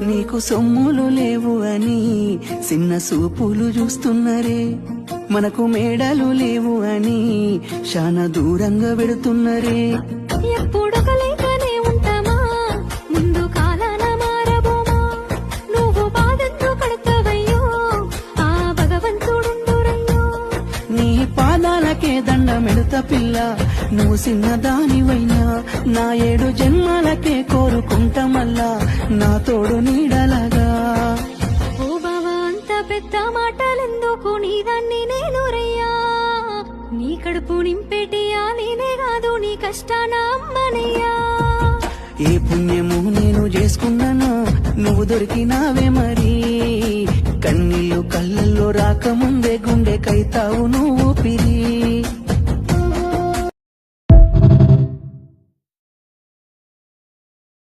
నీకు సొమ్ములు లేవు అని చిన్న సూపులు చూస్తున్నరే, మనకు మేడలు లేవు అని శానా దూరంగా పెడుతున్నరే. ఎప్పుడొకలేకనే ఉంటామా, ముందు కాలాన మారబోమా. నువ్వు బాధంతో కడతావయ్యో, ఆ భగవంతుడుండురయ్యో. నీ పాదాలకే దండమెడత పిల్ల, నువ్వు చిన్నదానివైనా నా 7 జన్మాలకే కోరుకుంటా మల్లా నా తోడు నీడలాగా. ఓ బావా, అంత పెద్ద మాటలెందుకు, నీ దాన్ని నేను రయ్యా. నీ కడుపు నింపేటియా నేనే కాదు, నీ కష్టాన అమ్మనయ్యా. ఏ పుణ్యము నేను చేసుకున్నానో నువ్వు దొరికినావే మరి, కన్నీళ్ళు కళ్ళల్లో రాకముందే గుండె కైతావు నువ్వు పిరి.